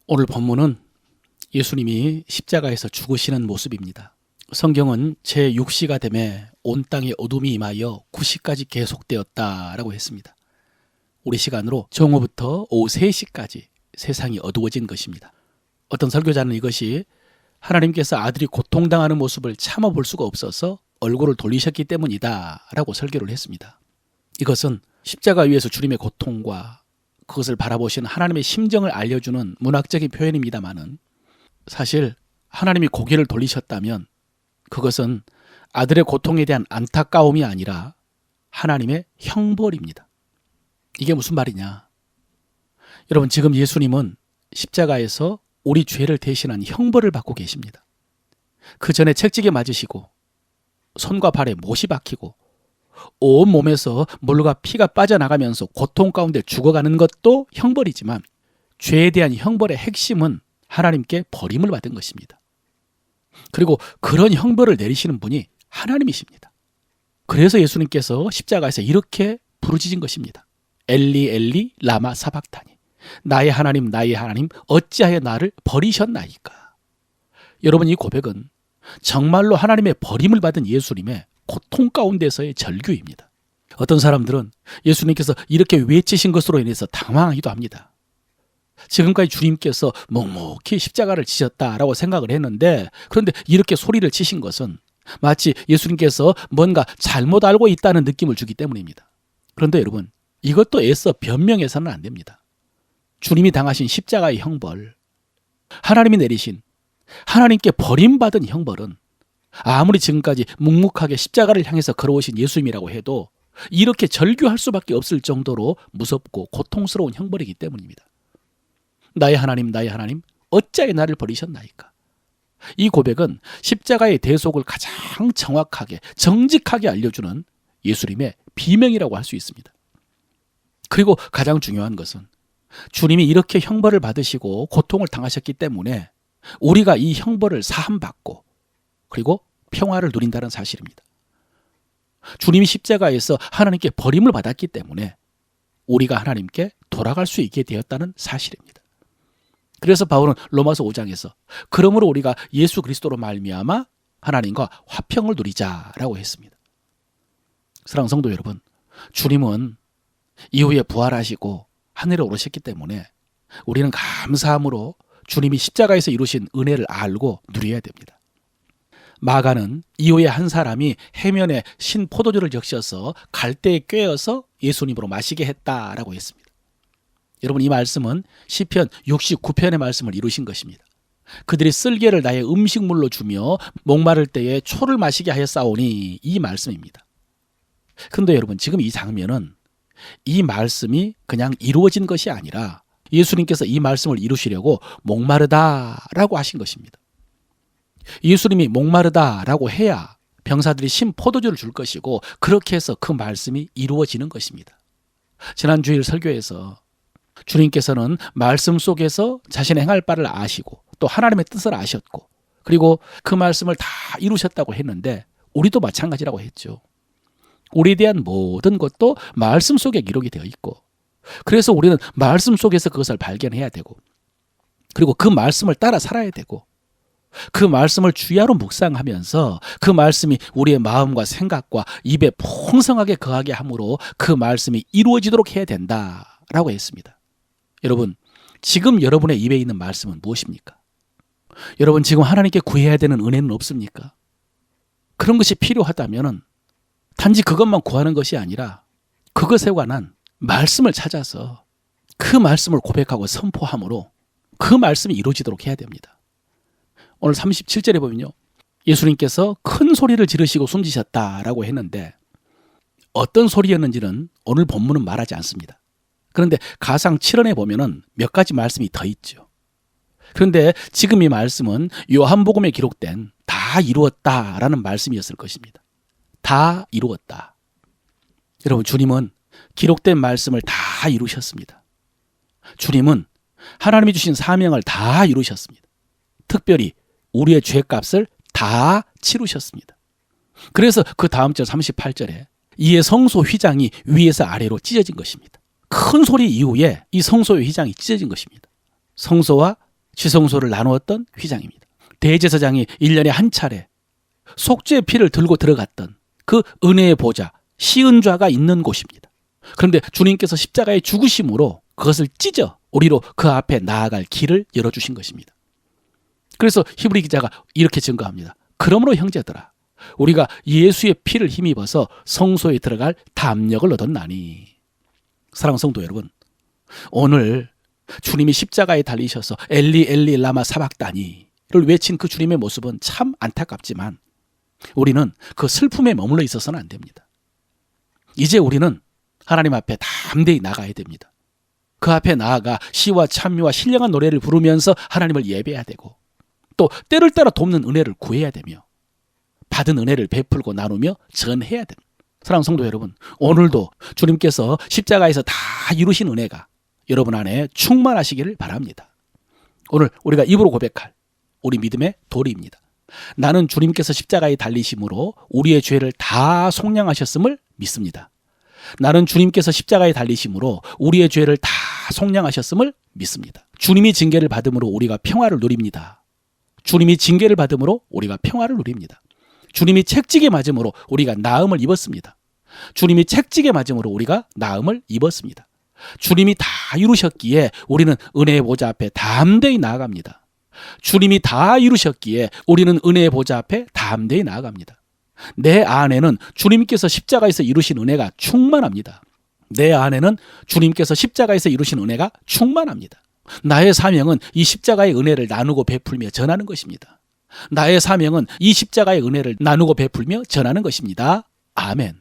오늘 본문은 예수님이 십자가에서 죽으시는 모습입니다. 성경은 제6시가 되매 온 땅에 어둠이 임하여 9시까지 계속되었다라고 했습니다. 우리 시간으로 정오부터 오후 3시까지 세상이 어두워진 것입니다. 어떤 설교자는 이것이 하나님께서 아들이 고통당하는 모습을 참아볼 수가 없어서 얼굴을 돌리셨기 때문이다 라고 설교를 했습니다. 이것은 십자가 위에서 주님의 고통과 그것을 바라보시는 하나님의 심정을 알려주는 문학적인 표현입니다마는, 사실 하나님이 고개를 돌리셨다면 그것은 아들의 고통에 대한 안타까움이 아니라 하나님의 형벌입니다. 이게 무슨 말이냐? 여러분, 지금 예수님은 십자가에서 우리 죄를 대신한 형벌을 받고 계십니다. 그 전에 채찍에 맞으시고 손과 발에 못이 박히고 온 몸에서 물과 피가 빠져나가면서 고통 가운데 죽어가는 것도 형벌이지만, 죄에 대한 형벌의 핵심은 하나님께 버림을 받은 것입니다. 그리고 그런 형벌을 내리시는 분이 하나님이십니다. 그래서 예수님께서 십자가에서 이렇게 부르짖은 것입니다. 엘리 엘리 라마 사박타니, 나의 하나님 나의 하나님 어찌하여 나를 버리셨나이까. 여러분, 이 고백은 정말로 하나님의 버림을 받은 예수님의 고통 가운데서의 절규입니다. 어떤 사람들은 예수님께서 이렇게 외치신 것으로 인해서 당황하기도 합니다. 지금까지 주님께서 묵묵히 십자가를 지셨다라고 생각을 했는데, 그런데 이렇게 소리를 치신 것은 마치 예수님께서 뭔가 잘못 알고 있다는 느낌을 주기 때문입니다. 그런데 여러분, 이것도 애써 변명해서는 안 됩니다. 주님이 당하신 십자가의 형벌, 하나님이 내리신 하나님께 버림받은 형벌은 아무리 지금까지 묵묵하게 십자가를 향해서 걸어오신 예수님이라고 해도 이렇게 절규할 수밖에 없을 정도로 무섭고 고통스러운 형벌이기 때문입니다. 나의 하나님 나의 하나님 어찌하여 나를 버리셨나이까. 이 고백은 십자가의 대속을 가장 정확하게 정직하게 알려주는 예수님의 비명이라고 할 수 있습니다. 그리고 가장 중요한 것은 주님이 이렇게 형벌을 받으시고 고통을 당하셨기 때문에 우리가 이 형벌을 사함받고 그리고 평화를 누린다는 사실입니다. 주님이 십자가에서 하나님께 버림을 받았기 때문에 우리가 하나님께 돌아갈 수 있게 되었다는 사실입니다. 그래서 바울은 로마서 5장에서 그러므로 우리가 예수 그리스도로 말미암아 하나님과 화평을 누리자라고 했습니다. 사랑하는 성도 여러분, 주님은 이후에 부활하시고 하늘에 오르셨기 때문에 우리는 감사함으로 주님이 십자가에서 이루신 은혜를 알고 누려야 됩니다. 마가는 이후에 한 사람이 해면에 신 포도주를 적셔서 갈대에 꿰어서 예수님으로 마시게 했다라고 했습니다. 여러분, 이 말씀은 시편 69편의 말씀을 이루신 것입니다. 그들이 쓸개를 나의 음식물로 주며 목마를 때에 초를 마시게 하였사오니, 이 말씀입니다. 그런데 여러분, 지금 이 장면은 이 말씀이 그냥 이루어진 것이 아니라 예수님께서 이 말씀을 이루시려고 목마르다라고 하신 것입니다. 예수님이 목마르다라고 해야 병사들이 신 포도주를 줄 것이고, 그렇게 해서 그 말씀이 이루어지는 것입니다. 지난 주일 설교에서 주님께서는 말씀 속에서 자신의 행할 바를 아시고 또 하나님의 뜻을 아셨고, 그리고 그 말씀을 다 이루셨다고 했는데, 우리도 마찬가지라고 했죠. 우리에 대한 모든 것도 말씀 속에 기록이 되어 있고, 그래서 우리는 말씀 속에서 그것을 발견해야 되고, 그리고 그 말씀을 따라 살아야 되고, 그 말씀을 주야로 묵상하면서 그 말씀이 우리의 마음과 생각과 입에 풍성하게 거하게 함으로 그 말씀이 이루어지도록 해야 된다라고 했습니다. 여러분, 지금 여러분의 입에 있는 말씀은 무엇입니까? 여러분, 지금 하나님께 구해야 되는 은혜는 없습니까? 그런 것이 필요하다면 단지 그것만 구하는 것이 아니라 그것에 관한 말씀을 찾아서 그 말씀을 고백하고 선포함으로 그 말씀이 이루어지도록 해야 됩니다. 오늘 37절에 보면요, 예수님께서 큰 소리를 지르시고 숨지셨다라고 했는데 어떤 소리였는지는 오늘 본문은 말하지 않습니다. 그런데 가상 7원에 보면은 몇 가지 말씀이 더 있죠. 그런데 지금 이 말씀은 요한복음에 기록된 다 이루었다라는 말씀이었을 것입니다. 다 이루었다. 여러분, 주님은 기록된 말씀을 다 이루셨습니다. 주님은 하나님이 주신 사명을 다 이루셨습니다. 특별히 우리의 죄값을 다 치르셨습니다. 그래서 그 다음 절 38절에 이에 성소 휘장이 위에서 아래로 찢어진 것입니다. 큰 소리 이후에 이 성소의 휘장이 찢어진 것입니다. 성소와 지성소를 나누었던 휘장입니다. 대제사장이 1년에 한 차례 속죄의 피를 들고 들어갔던 그 은혜의 보좌, 시은좌가 있는 곳입니다. 그런데 주님께서 십자가의 죽으심으로 그것을 찢어 우리로 그 앞에 나아갈 길을 열어주신 것입니다. 그래서 히브리 기자가 이렇게 증거합니다. 그러므로 형제들아, 우리가 예수의 피를 힘입어서 성소에 들어갈 담력을 얻었나니. 사랑하는 성도 여러분, 오늘 주님이 십자가에 달리셔서 엘리 엘리 라마 사박다니를 외친 그 주님의 모습은 참 안타깝지만 우리는 그 슬픔에 머물러 있어서는 안 됩니다. 이제 우리는 하나님 앞에 담대히 나가야 됩니다. 그 앞에 나아가 시와 찬미와 신령한 노래를 부르면서 하나님을 예배해야 되고, 또 때를 따라 돕는 은혜를 구해야 되며, 받은 은혜를 베풀고 나누며 전해야 됩니다. 사랑하는 성도 여러분, 오늘도 주님께서 십자가에서 다 이루신 은혜가 여러분 안에 충만하시기를 바랍니다. 오늘 우리가 입으로 고백할 우리 믿음의 도리입니다. 나는 주님께서 십자가에 달리심으로 우리의 죄를 다 속량하셨음을 믿습니다. 나는 주님께서 십자가에 달리심으로 우리의 죄를 다 속량하셨음을 믿습니다. 주님이 징계를 받음으로 우리가 평화를 누립니다. 주님이 징계를 받음으로 우리가 평화를 누립니다. 주님이 채찍에 맞음으로 우리가 나음을 입었습니다. 주님이 채찍에 맞음으로 우리가 나음을 입었습니다. 주님이 다 이루셨기에 우리는 은혜의 보좌 앞에 담대히 나아갑니다. 주님이 다 이루셨기에 우리는 은혜의 보좌 앞에 담대히 나아갑니다. 내 안에는 주님께서 십자가에서 이루신 은혜가 충만합니다. 내 안에는 주님께서 십자가에서 이루신 은혜가 충만합니다. 나의 사명은 이 십자가의 은혜를 나누고 베풀며 전하는 것입니다. 나의 사명은 이 십자가의 은혜를 나누고 베풀며 전하는 것입니다. 아멘.